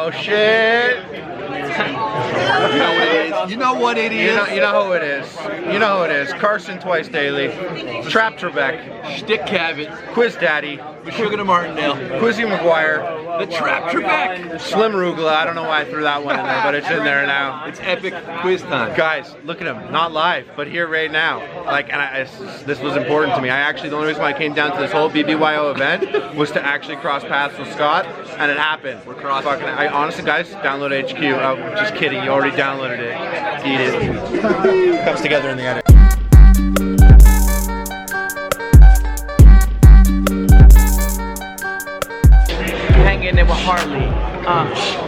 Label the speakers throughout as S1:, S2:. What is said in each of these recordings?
S1: Oh shit!
S2: You know what it is?
S1: You know who it is. You know who it is. Carson Twice Daily, Trap Trebek,
S2: Stick Cabot,
S1: Quiz Daddy,
S2: Sugar to Martindale,
S1: Quizzy McGuire,
S2: the Trap Trebek.
S1: Slim Rugula. I don't know why I threw that one in there, but it's in there now.
S2: It's epic quiz time.
S1: Guys, look at him. Not live, but here right now. Like, and this was important to me. I actually, the only reason why I came down to this whole BBYO event was to actually cross paths with Scott, and it happened. We're crossing. I honestly, guys, download HQ. I'm just kidding. You already downloaded it. Eat it. Comes together in the edit.
S3: Hanging in with Harley,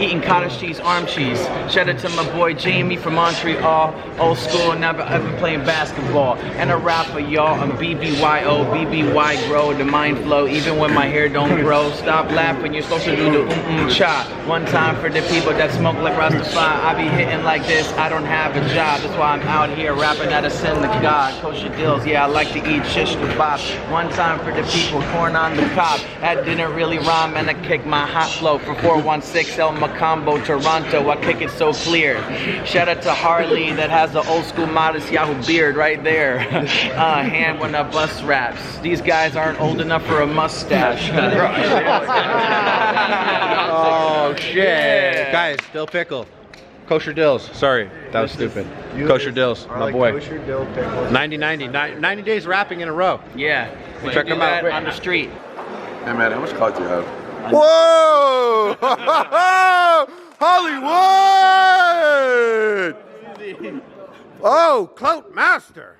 S3: eating cottage cheese, arm cheese. Shout out to my boy Jamie from Montreal. Old school, never ever playing basketball. And a rapper, y'all. I'm BBYO, BBY grow, the mind flow. Even when my hair don't grow. Stop laughing, you're supposed to do the cha. One time for the people that smoke like Rastafari. I be hitting like this, I don't have a job. That's why I'm out here rapping at a synagogue. Kosher Dillz, yeah, I like to eat shish kebab. One time for the people, corn on the cob. That didn't really rhyme, and I kick my hot flow for 416 El Macombo, Toronto. I kick it so clear. Shout out to Harley that has the old school modest Yahoo beard right there. Hand when a bus raps. These guys aren't old enough for a mustache.
S1: Oh shit! Yeah. Guys, Dill Pickle, Kosher Dillz. Sorry, that was stupid. Kosher Dillz, my boy.
S4: Kosher Dill Pickle.
S1: 90 days rapping in a row.
S3: Yeah,
S1: check them out
S3: on the street.
S4: Hey man, how much clout do you have?
S1: Whoa! Hollywood! Oh, Clout Master!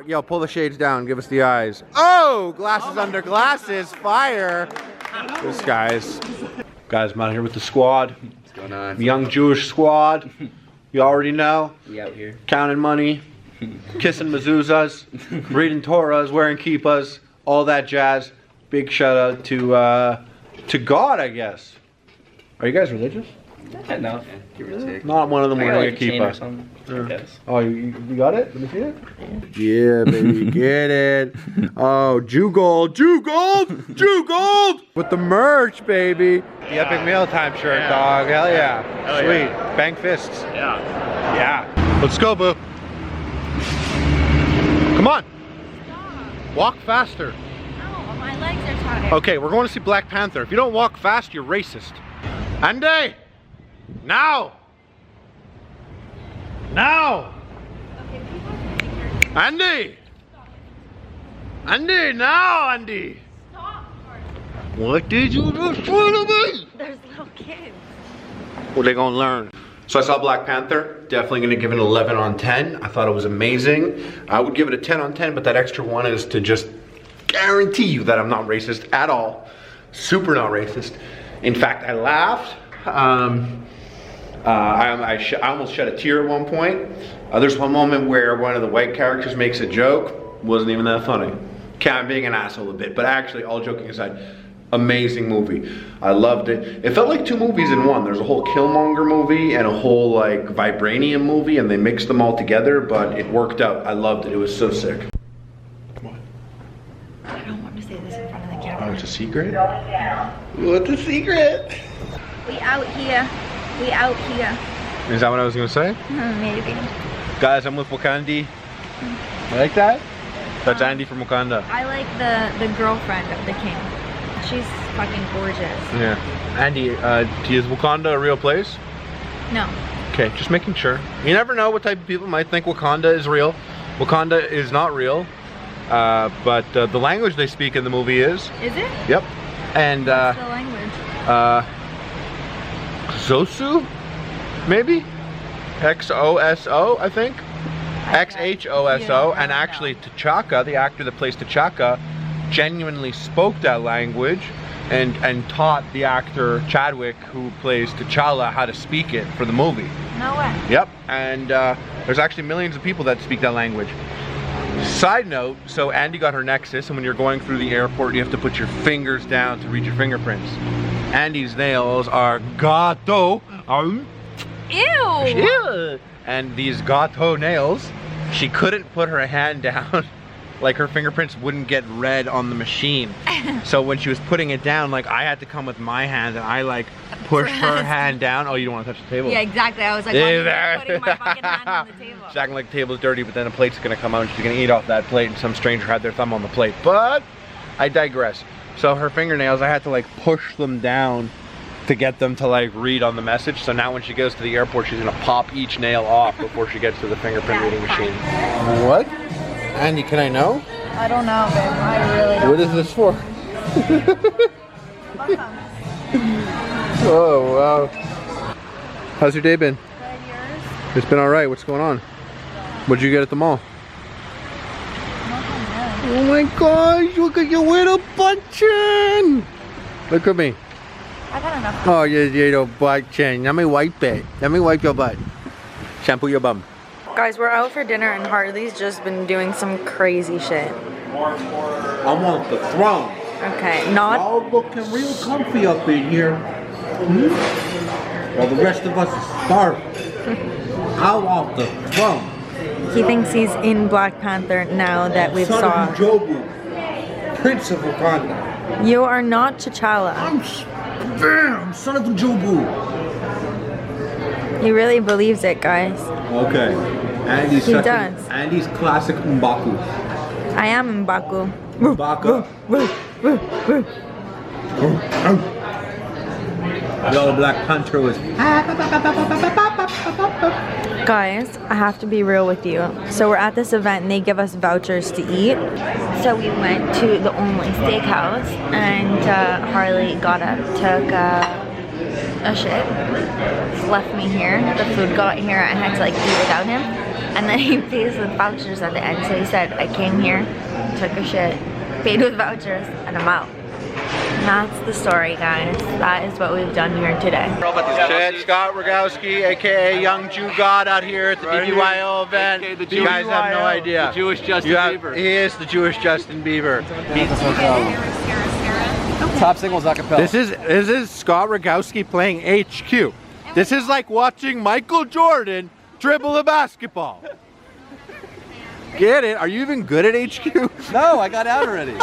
S1: Yo, pull the shades down, give us the eyes. Oh, glasses under glasses, fire! This guys. Guys, I'm out here with the squad.
S4: What's going on?
S1: Young Jewish squad. You already know.
S3: We out here.
S1: Counting money, kissing mezuzahs, reading Torahs, wearing kippas, all that jazz. Big shout out to God, I guess. Are you guys religious?
S3: No.
S1: Not one of them wearing a kippah. Oh, you got it? Let me see it. Yeah, baby, get it. Oh, Jew gold, Jew gold, Jew gold with the merch, baby. The Epic Mealtime shirt, dog. Hell yeah.
S5: Hell
S1: Sweet.
S5: yeah.
S1: Bang fists.
S5: Yeah.
S1: Yeah. Let's go, boo. Come on. Walk faster.
S6: My legs are tired.
S1: Okay, we're going to see Black Panther. If you don't walk fast, you're racist. Andy! Now! Now! Andy! Andy, now, Andy!
S6: Stop.
S1: What did you do to me?
S6: There's little kids.
S1: What are they gonna learn? So I saw Black Panther, definitely gonna give it an 11 on 10. I thought it was amazing. I would give it a 10 on 10, but that extra one is to just guarantee you that I'm not racist at all. Super not racist. In fact, I laughed. I almost shed a tear at one point. There's one moment where one of the white characters makes a joke. Wasn't even that funny. I'm being an asshole a bit, but actually, all joking aside, amazing movie. I loved it. It felt like two movies in one. There's a whole Killmonger movie and a whole like Vibranium movie, and they mixed them all together, but it worked out. I loved it. It was so sick.
S6: I don't want to say this in front of the camera.
S1: Oh, it's a secret? What's a secret?
S6: We out here. We out here.
S1: Is that what I was gonna say?
S6: Maybe.
S1: Guys, I'm with Wakandi. You like that? That's Andy from Wakanda.
S6: I like the girlfriend of the king. She's fucking gorgeous.
S1: Yeah. Andy, is Wakanda a real place?
S6: No.
S1: Okay, just making sure. You never know what type of people might think Wakanda is real. Wakanda is not real. But the language they speak in the movie is.
S6: Is it?
S1: Yep. And
S6: what's the language?
S1: Xosu? Maybe? X-O-S-O, I think? X-H-O-S-O. And actually T'Chaka, the actor that plays T'Chaka, genuinely spoke that language and taught the actor Chadwick, who plays T'Challa, how to speak it for the movie.
S6: No way.
S1: Yep. And there's actually millions of people that speak that language. Side note, so Andy got her Nexus, and when you're going through the airport, you have to put your fingers down to read your fingerprints. Andy's nails are gato.
S6: Ew.
S1: And these gato nails, she couldn't put her hand down like her fingerprints wouldn't get red on the machine. So when she was putting it down, like I had to come with my hand and I like pushed her hand down. Oh, you don't want to touch the table?
S6: Yeah, exactly. I was like,
S1: Yeah,
S6: why am I putting my fucking hand on the table?
S1: She's acting like the table's dirty, but then the plate's gonna come out and she's gonna eat off that plate and some stranger had their thumb on the plate. But I digress. So her fingernails, I had to like push them down to get them to like read on the message. So now when she goes to the airport, she's gonna pop each nail off before she gets to the fingerprint reading machine. What? Andy, can I know?
S6: I don't know, babe. I really don't.
S1: What is this for? Oh, wow. How's your day been?
S6: Good, yours?
S1: It's been all right. What's going on? What'd you get at the mall? Oh my gosh, look at your little butt chin. Look at me.
S6: I got enough.
S1: Oh, your little butt chin. Let me wipe it. Let me wipe your butt. Shampoo your bum.
S6: Guys, we're out for dinner and Harley's just been doing some crazy shit.
S5: I'm on the throne.
S6: Okay, not.
S5: All looking real comfy up in here. While the rest of us is starving. Out off the throne.
S6: He thinks he's in Black Panther now that we've
S5: Son
S6: saw.
S5: of Jobu, Prince of Wakanda.
S6: You are not T'Challa.
S5: I'm son of Jobu.
S6: He really believes it, guys.
S5: Okay. Andy's
S6: He
S5: such
S6: does.
S5: Andy's classic M'Baku.
S6: I am M'Baku.
S5: M'Baka. Yellow Black Panther was.
S6: Guys, I have to be real with you. So we're at this event and they give us vouchers to eat. So we went to the Only Steakhouse and Harley got up, took a shit, left me here. The food got here, I had to like eat without him. And then he pays with vouchers at the end. So he said, I came here, took a shit, paid with vouchers, and I'm out. And that's the story, guys. That is what we've done here today.
S1: Scott Rogowski, aka Young Jew God, out here at the BBYO event. You guys have no idea.
S2: The Jewish Justin Bieber.
S1: He is the Jewish Justin Bieber.
S2: Top singles acapella.
S1: This is Scott Rogowski playing HQ. This is like watching Michael Jordan dribble a basketball. Get it? Are you even good at HQ?
S2: No, I got out already.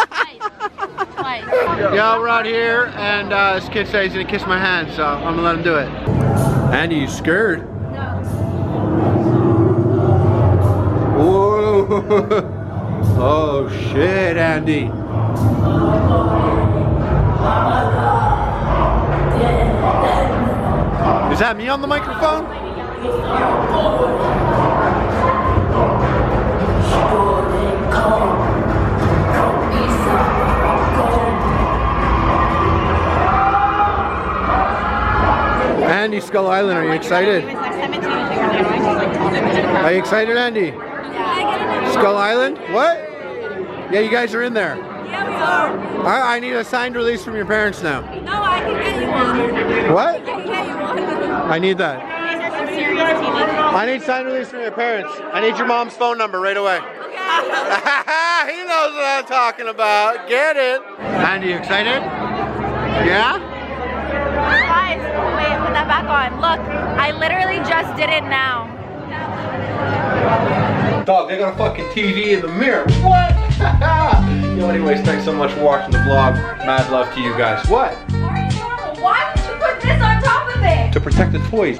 S1: Yeah, we're out here, and this kid said he's gonna kiss my hand, so I'm gonna let him do it. Andy, you scared? Whoa! Oh shit, Andy! Is that me on the microphone? Andy, Skull Island, are you excited? Are you excited, Andy? Skull Island? What? Yeah, you guys are in there.
S7: Yeah, we are.
S1: I need a signed release from your parents now.
S7: No, I can get you one.
S1: What?
S7: I can get you one.
S1: I need that.
S7: These are some serious TV.
S1: I need signed release from your parents. I need your mom's phone number right away.
S7: Okay.
S1: He knows what I'm talking about. Get it? Andy, you excited? Yeah?
S6: Guys, wait, put that back on. Look, I literally just did it now.
S1: Dog, they got a fucking TV in the mirror. What? Yo, anyways, thanks so much for watching the vlog. Mad love to you guys. What?
S7: Why would you put this on top of it?
S1: To protect the toys.